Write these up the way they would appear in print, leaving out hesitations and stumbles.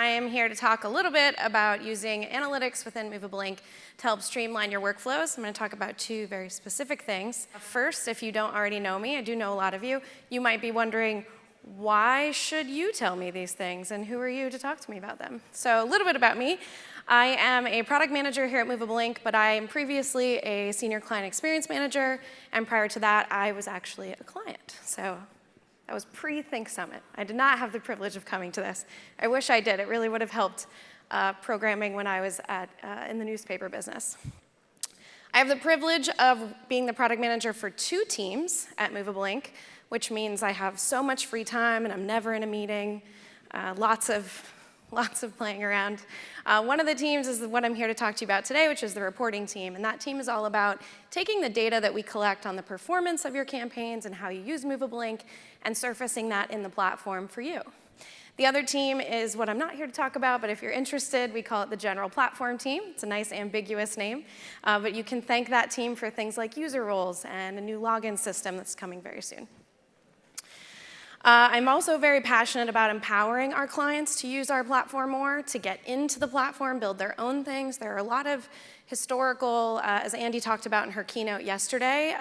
I am here to talk a little bit about using analytics within Movable Ink to help streamline your workflows. I'm going to talk about two very specific things. First, if you don't already know me, I do know a lot of you, you might be wondering, why should you tell me these things, and who are you to talk to me about them? So a little bit about me. I am a product manager here at Movable Ink, but I am previously a senior client experience manager, and prior to that, I was actually a client. So that was pre-Think Summit. I did not have the privilege of coming to this. I wish I did. It really would have helped programming when I was in the newspaper business. I have the privilege of being the product manager for 2 teams at Movable Ink, which means I have so much free time and I'm never in a meeting, lots of playing around. One of the teams is what I'm here to talk to you about today, which is the reporting team. And that team is all about taking the data that we collect on the performance of your campaigns and how you use Movable Ink and surfacing that in the platform for you. The other team is what I'm not here to talk about, but if you're interested, we call it the general platform team. It's a nice ambiguous name, but you can thank that team for things like user roles and a new login system that's coming very soon. I'm also very passionate about empowering our clients to use our platform more, to get into the platform, build their own things. There are a lot of historical, as Andy talked about in her keynote yesterday,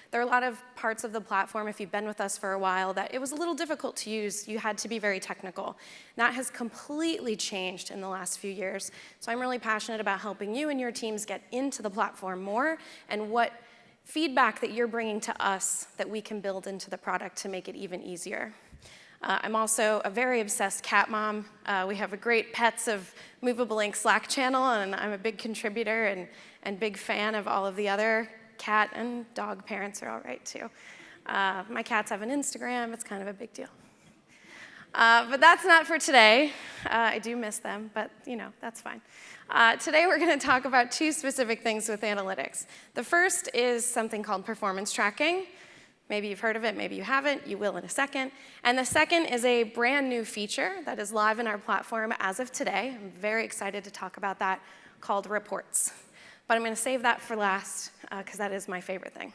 there are a lot of parts of the platform, if you've been with us for a while, that it was a little difficult to use. You had to be very technical. That has completely changed in the last few years. So I'm really passionate about helping you and your teams get into the platform more, and what feedback that you're bringing to us that we can build into the product to make it even easier. I'm also a very obsessed cat mom. We have a great Pets of Movable Ink Slack channel, and I'm a big contributor and big fan of all of the other cat and dog parents are all right too. My cats have an Instagram. It's kind of a big deal. But that's not for today. I do miss them, but that's fine. Today we're going to talk about 2 specific things with analytics. The first is something called performance tracking. Maybe you've heard of it, maybe you haven't. You will in a second. And the second is a brand new feature that is live in our platform as of today. I'm very excited to talk about that, called reports. But I'm going to save that for last because that is my favorite thing.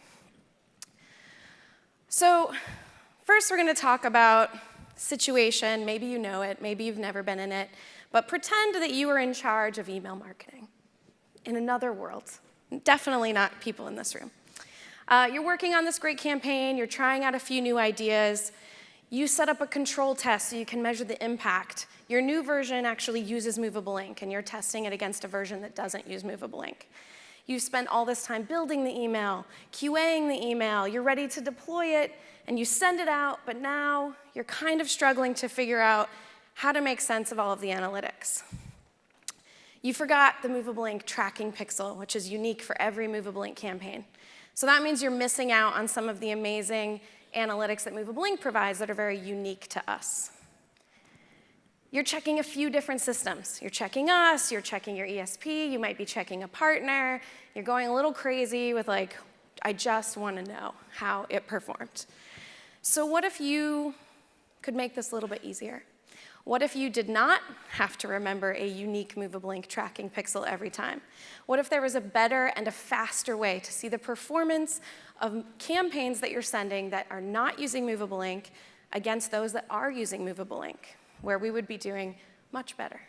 So first we're going to talk about situation. Maybe you know it, maybe you've never been in it, but pretend that you are in charge of email marketing in another world. Definitely not people in this room. You're working on this great campaign, you're trying out a few new ideas. You set up a control test so you can measure the impact. Your new version actually uses Movable Ink, and you're testing it against a version that doesn't use Movable Ink. You've spent all this time building the email, QAing the email, you're ready to deploy it, and you send it out, but now you're kind of struggling to figure out how to make sense of all of the analytics. You forgot the Movable Ink tracking pixel, which is unique for every Movable Ink campaign. So that means you're missing out on some of the amazing analytics that Movable Ink provides that are very unique to us. You're checking a few different systems. You're checking us, you're checking your ESP, you might be checking a partner. You're going a little crazy with like, I just want to know how it performed. So what if you could make this a little bit easier? What if you did not have to remember a unique Movable Ink tracking pixel every time? What if there was a better and a faster way to see the performance of campaigns that you're sending that are not using Movable Ink against those that are using Movable Ink, where we would be doing much better?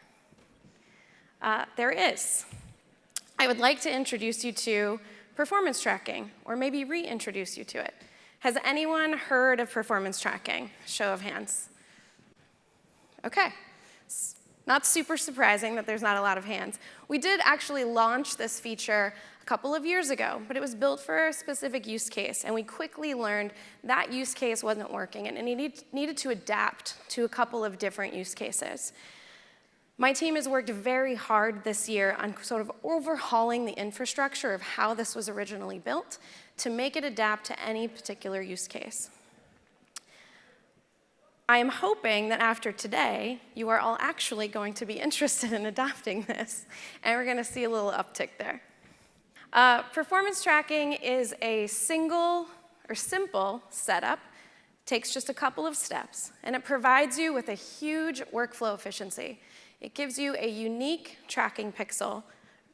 There is. I would like to introduce you to performance tracking, or maybe reintroduce you to it. Has anyone heard of performance tracking? Show of hands. Okay. It's not super surprising that there's not a lot of hands. We did actually launch this feature a couple of years ago, but it was built for a specific use case, and we quickly learned that use case wasn't working, and it needed to adapt to a couple of different use cases. My team has worked very hard this year on sort of overhauling the infrastructure of how this was originally built to make it adapt to any particular use case. I am hoping that after today, you are all actually going to be interested in adopting this, and we're going to see a little uptick there. Performance tracking is a simple setup, takes just a couple of steps, and it provides you with a huge workflow efficiency. It gives you a unique tracking pixel,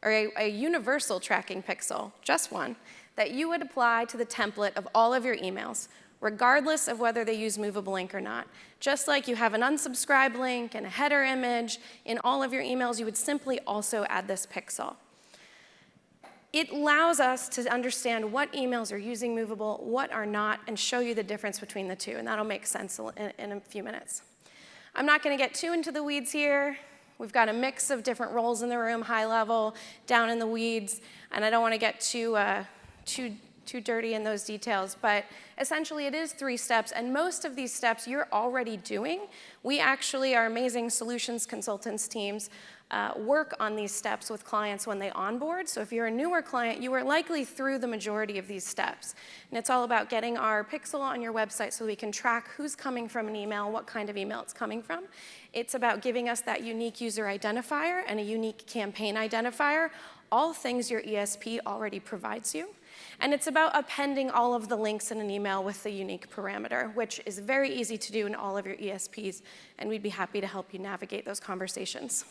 or a universal tracking pixel, just one, that you would apply to the template of all of your emails, regardless of whether they use Movable Ink or not. Just like you have an unsubscribe link and a header image in all of your emails, you would simply also add this pixel. It allows us to understand what emails are using Movable, what are not, and show you the difference between the two, and that'll make sense in a few minutes. I'm not going to get too into the weeds here. We've got a mix of different roles in the room, high level, down in the weeds, and I don't want to get too dirty in those details, but essentially it is 3 steps, and most of these steps you're already doing. We actually, our amazing solutions consultants teams, work on these steps with clients when they onboard. So if you're a newer client, you are likely through the majority of these steps. And it's all about getting our pixel on your website so we can track who's coming from an email, what kind of email it's coming from. It's about giving us that unique user identifier and a unique campaign identifier, all things your ESP already provides you. And it's about appending all of the links in an email with the unique parameter, which is very easy to do in all of your ESPs, and we'd be happy to help you navigate those conversations.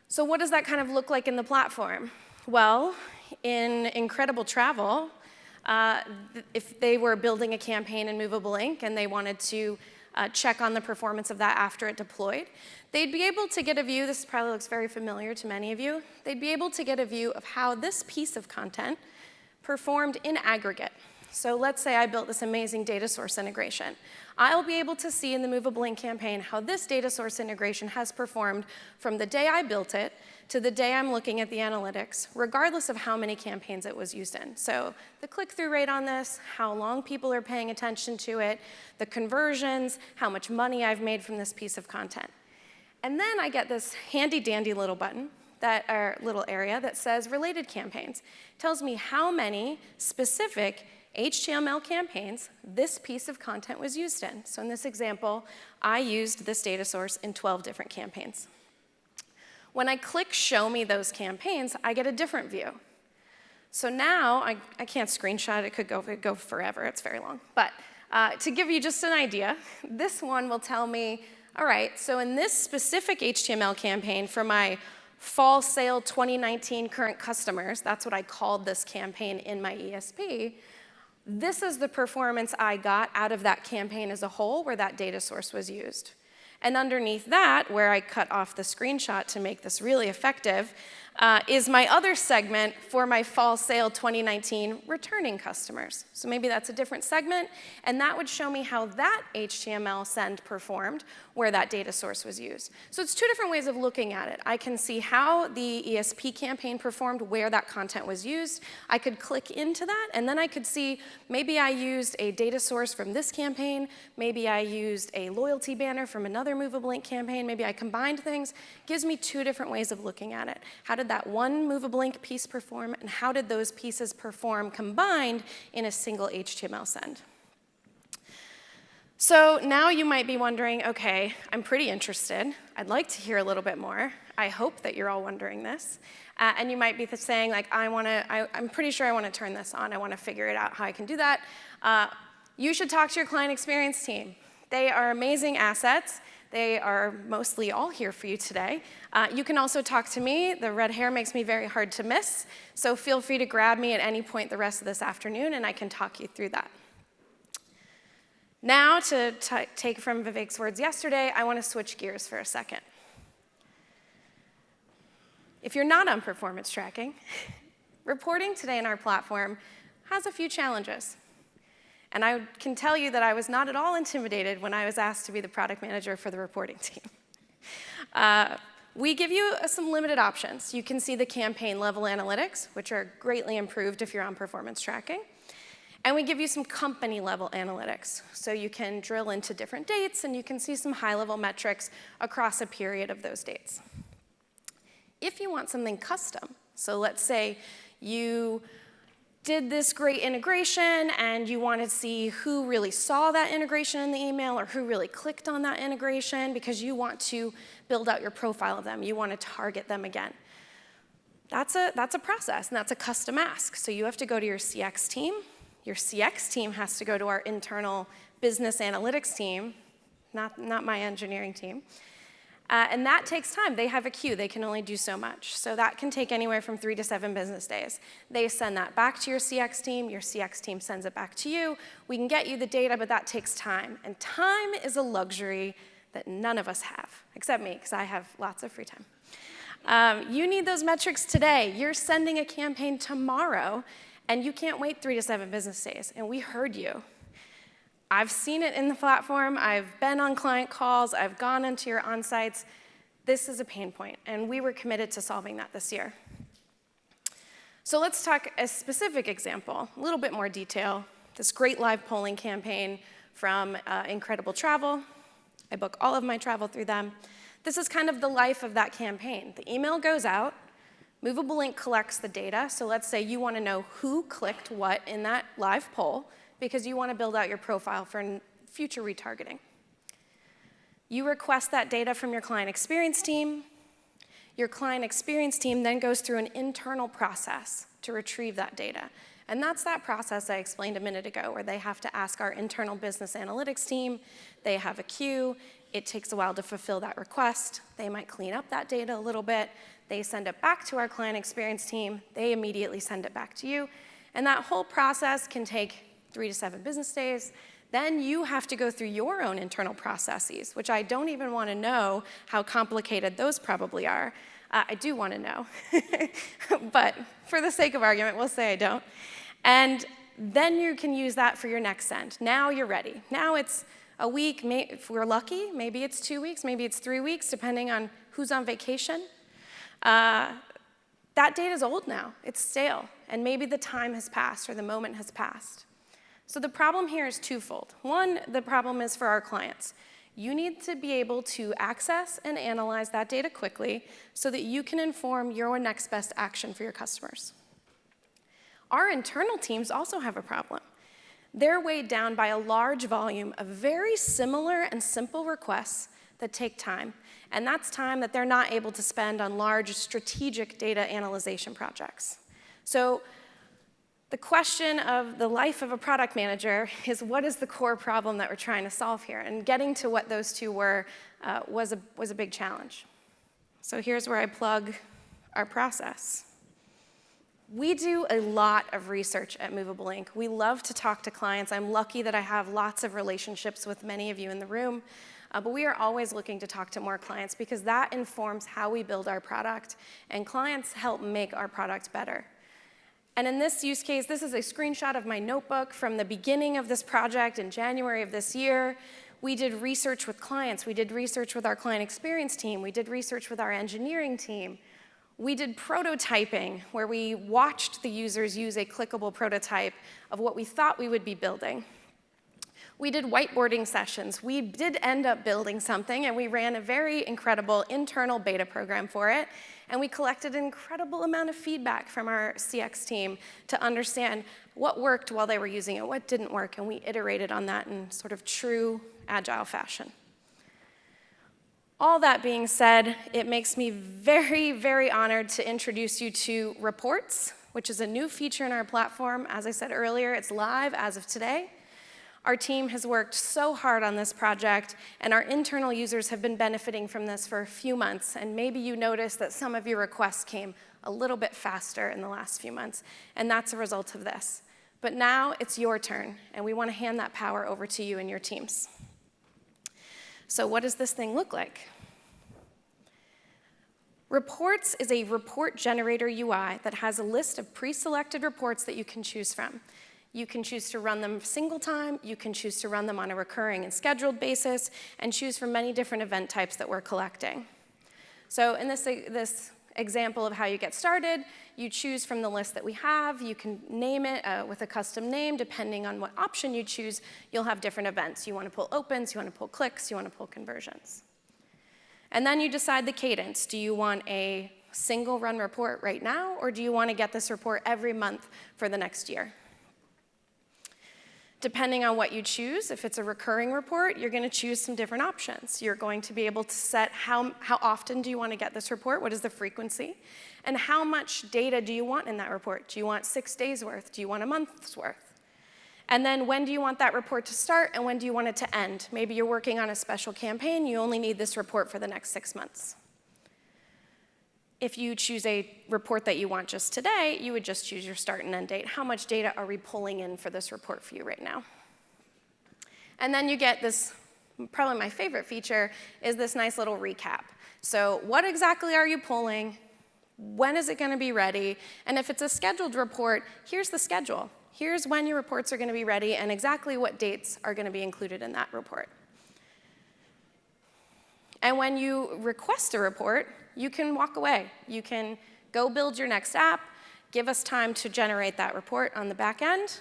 So what does that kind of look like in the platform? Well, in Incredible Travel, if they were building a campaign in Movable Ink and they wanted to check on the performance of that after it deployed, they'd be able to get a view, this probably looks very familiar to many of you, they'd be able to get a view of how this piece of content performed in aggregate. So let's say I built this amazing data source integration. I'll be able to see in the Movable Ink campaign how this data source integration has performed from the day I built it to the day I'm looking at the analytics, regardless of how many campaigns it was used in. So the click-through rate on this, how long people are paying attention to it, the conversions, how much money I've made from this piece of content. And then I get this handy-dandy little button, little area that says related campaigns. It tells me how many specific HTML campaigns this piece of content was used in. So in this example, I used this data source in 12 different campaigns. When I click Show Me those campaigns, I get a different view. So now, I can't screenshot it, it could go forever, it's very long. But to give you just an idea, this one will tell me, all right, so in this specific HTML campaign for my Fall Sale 2019 current customers, that's what I called this campaign in my ESP, this is the performance I got out of that campaign as a whole where that data source was used. And underneath that, where I cut off the screenshot to make this really effective, is my other segment for my Fall Sale 2019 returning customers. So maybe that's a different segment, and that would show me how that HTML send performed where that data source was used. So it's 2 different ways of looking at it. I can see how the ESP campaign performed where that content was used. I could click into that, and then I could see maybe I used a data source from this campaign, maybe I used a loyalty banner from another Movable Ink campaign, maybe I combined things. It gives me 2 different ways of looking at it. How did that one Movable Ink piece perform, and how did those pieces perform combined in a single HTML send? So now you might be wondering, okay, I'm pretty interested. I'd like to hear a little bit more. I hope that you're all wondering this. And you might be saying, like, I'm pretty sure I want to turn this on. I want to figure it out how I can do that. You should talk to your client experience team. They are amazing assets. They are mostly all here for you today. You can also talk to me. The red hair makes me very hard to miss. So feel free to grab me at any point the rest of this afternoon, and I can talk you through that. Now, to take from Vivek's words yesterday, I want to switch gears for a second. If you're not on performance tracking, reporting today in our platform has a few challenges. And I can tell you that I was not at all intimidated when I was asked to be the product manager for the reporting team. We give you some limited options. You can see the campaign level analytics, which are greatly improved if you're on performance tracking. And we give you some company level analytics. So you can drill into different dates, and you can see some high level metrics across a period of those dates. If you want something custom, so let's say you did this great integration and you want to see who really saw that integration in the email or who really clicked on that integration because you want to build out your profile of them, you want to target them again. That's a process, and that's a custom ask. So you have to go to your CX team. Your CX team has to go to our internal business analytics team, not my engineering team. And that takes time. They have a queue. They can only do so much. So that can take anywhere from 3 to 7 business days. They send that back to your CX team. Your CX team sends it back to you. We can get you the data, but that takes time. And time is a luxury that none of us have, except me, because I have lots of free time. You need those metrics today. You're sending a campaign tomorrow, and you can't wait 3 to 7 business days. And we heard you. I've seen it in the platform. I've been on client calls. I've gone into your on-sites. This is a pain point, and we were committed to solving that this year. So let's talk a specific example, a little bit more detail. This great live polling campaign from Incredible Travel. I book all of my travel through them. This is kind of the life of that campaign. The email goes out. Movable Ink collects the data. So let's say you want to know who clicked what in that live poll, because you want to build out your profile for future retargeting. You request that data from your client experience team. Your client experience team then goes through an internal process to retrieve that data. And that's that process I explained a minute ago, where they have to ask our internal business analytics team. They have a queue. It takes a while to fulfill that request. They might clean up that data a little bit. They send it back to our client experience team. They immediately send it back to you. And that whole process can take 3 to 7 business days. Then you have to go through your own internal processes, which I don't even want to know how complicated those probably are. I do want to know, but for the sake of argument, we'll say I don't. And then you can use that for your next send. Now you're ready. Now it's a week, if we're lucky, maybe it's 2 weeks, maybe it's 3 weeks, depending on who's on vacation. That data's old now. It's stale, and maybe the time has passed or the moment has passed. So the problem here is twofold. One, the problem is for our clients. You need to be able to access and analyze that data quickly so that you can inform your next best action for your customers. Our internal teams also have a problem. They're weighed down by a large volume of very similar and simple requests that take time. And that's time that they're not able to spend on large strategic data analyzation projects. So the question of the life of a product manager is, what is the core problem that we're trying to solve here? And getting to what those two were was a big challenge. So here's where I plug our process. We do a lot of research at Movable Ink. We love to talk to clients. I'm lucky that I have lots of relationships with many of you in the room. But we are always looking to talk to more clients, because that informs how we build our product. And clients help make our product better. And in this use case, this is a screenshot of my notebook from the beginning of this project in January of this year. We did research with clients. We did research with our client experience team. We did research with our engineering team. We did prototyping, where we watched the users use a clickable prototype of what we thought we would be building. We did whiteboarding sessions. We did end up building something, and we ran a very incredible internal beta program for it. And we collected an incredible amount of feedback from our CX team to understand what worked while they were using it, what didn't work, and we iterated on that in sort of true agile fashion. All that being said, it makes me very, very honored to introduce you to Reports, which is a new feature in our platform. As I said earlier, it's live as of today. Our team has worked so hard on this project, and our internal users have been benefiting from this for a few months. And maybe you noticed that some of your requests came a little bit faster in the last few months, and that's a result of this. But now it's your turn, and we want to hand that power over to you and your teams. So what does this thing look like? Reports is a report generator UI that has a list of pre-selected reports that you can choose from. You can choose to run them single time, you can choose to run them on a recurring and scheduled basis, and choose from many different event types that we're collecting. So in this example of how you get started, you choose from the list that we have. You can name it with a custom name. Depending on what option you choose, you'll have different events. You want to pull opens, you want to pull clicks, you want to pull conversions. And then you decide the cadence. Do you want a single run report right now, or do you want to get this report every month for the next year? Depending on what you choose, if it's a recurring report, you're going to choose some different options. You're going to be able to set how often do you want to get this report, what is the frequency, and how much data do you want in that report? Do you want 6 days worth? Do you want a month's worth? And then when do you want that report to start and when do you want it to end? Maybe you're working on a special campaign, you only need this report for the next 6 months. If you choose a report that you want just today, you would just choose your start and end date. How much data are we pulling in for this report for you right now? And then you get this, probably my favorite feature, is this nice little recap. So what exactly are you pulling? When is it going to be ready? And if it's a scheduled report, here's the schedule. Here's when your reports are going to be ready and exactly what dates are going to be included in that report. And when you request a report, you can walk away. You can go build your next app, give us time to generate that report on the back end.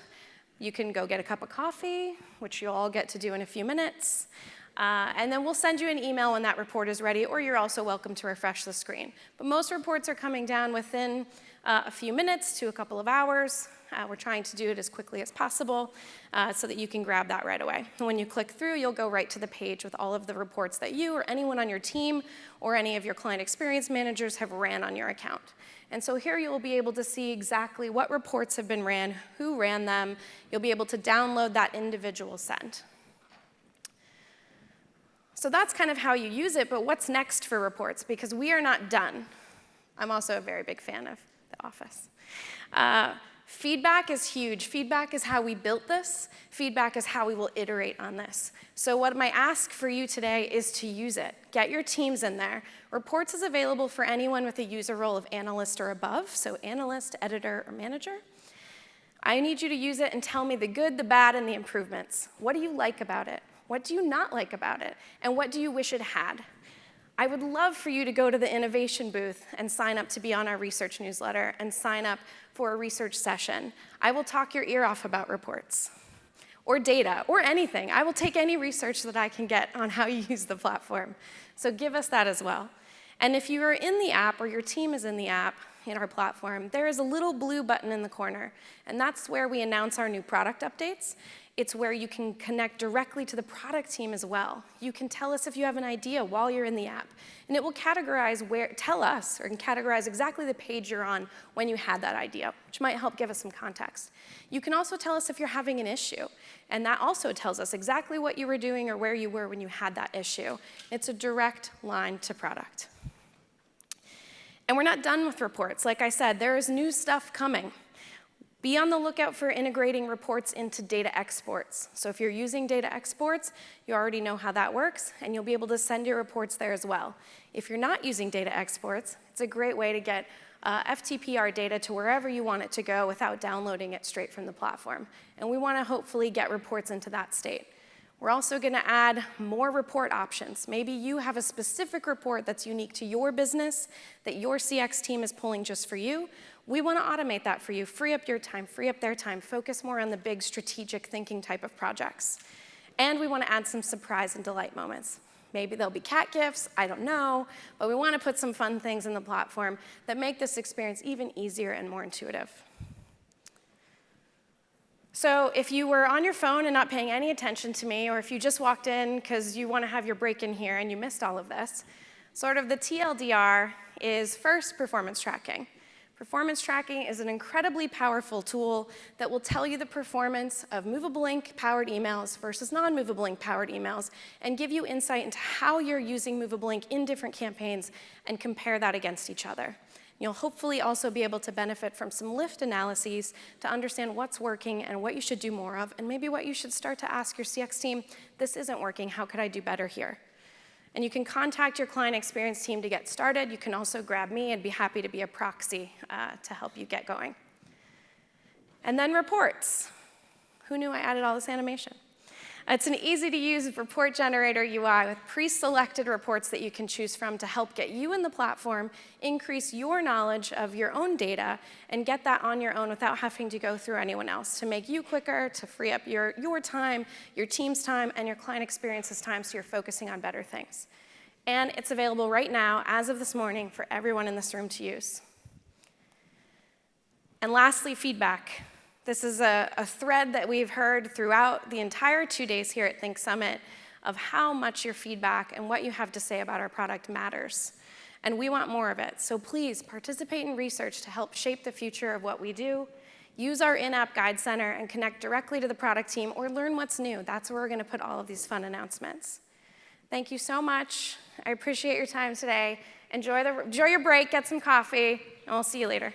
You can go get a cup of coffee, which you'll all get to do in a few minutes. And then we'll send you an email when that report is ready, or you're also welcome to refresh the screen. But most reports are coming down within a few minutes to a couple of hours. We're trying to do it as quickly as possible so that you can grab that right away. And when you click through, you'll go right to the page with all of the reports that you or anyone on your team or any of your client experience managers have ran on your account. And so here you'll be able to see exactly what reports have been ran, who ran them. You'll be able to download that individual send. So that's kind of how you use it, but what's next for reports? Because we are not done. I'm also a very big fan of The Office. Feedback is huge. Feedback is how we built this. Feedback is how we will iterate on this. So what my ask for you today is to use it. Get your teams in there. Reports is available for anyone with a user role of analyst or above, so analyst, editor, or manager. I need you to use it and tell me the good, the bad, and the improvements. What do you like about it? What do you not like about it? And what do you wish it had? I would love for you to go to the innovation booth and sign up to be on our research newsletter and sign up for a research session. I will talk your ear off about reports or data or anything. I will take any research that I can get on how you use the platform. So give us that as well. And if you are in the app or your team is in the app, in our platform, there is a little blue button in the corner, and that's where we announce our new product updates. It's where you can connect directly to the product team as well. You can tell us if you have an idea while you're in the app, and it will categorize tell us, or can categorize exactly the page you're on when you had that idea, which might help give us some context. You can also tell us if you're having an issue, and that also tells us exactly what you were doing or where you were when you had that issue. It's a direct line to product. And we're not done with reports. Like I said, there is new stuff coming. Be on the lookout for integrating reports into data exports. So if you're using data exports, you already know how that works, and you'll be able to send your reports there as well. If you're not using data exports, it's a great way to get FTPR data to wherever you want it to go without downloading it straight from the platform. And we want to hopefully get reports into that state. We're also going to add more report options. Maybe you have a specific report that's unique to your business that your CX team is pulling just for you. We want to automate that for you, free up your time, free up their time, focus more on the big strategic thinking type of projects. And we want to add some surprise and delight moments. Maybe there'll be cat gifts, I don't know, but we want to put some fun things in the platform that make this experience even easier and more intuitive. So if you were on your phone and not paying any attention to me, or if you just walked in because you want to have your break in here and you missed all of this, sort of the TLDR is first performance tracking. Performance tracking is an incredibly powerful tool that will tell you the performance of Movable Ink powered emails versus non-Movable Ink powered emails and give you insight into how you're using Movable Ink in different campaigns and compare that against each other. You'll hopefully also be able to benefit from some lift analyses to understand what's working and what you should do more of, and maybe what you should start to ask your CX team, this isn't working, how could I do better here? And you can contact your client experience team to get started. You can also grab me and be happy to be a proxy to help you get going. And then reports. Who knew I added all this animation? It's an easy-to-use report generator UI with pre-selected reports that you can choose from to help get you in the platform, increase your knowledge of your own data, and get that on your own without having to go through anyone else, to make you quicker, to free up your time, your team's time, and your client experience's time so you're focusing on better things. And it's available right now, as of this morning, for everyone in this room to use. And lastly, feedback. This is a thread that we've heard throughout the entire 2 days here at Think Summit of how much your feedback and what you have to say about our product matters. And we want more of it. So please participate in research to help shape the future of what we do. use our in-app guide center and connect directly to the product team, or learn what's new. That's where we're going to put all of these fun announcements. Thank you so much. I appreciate your time today. Enjoy your break, get some coffee, and we'll see you later.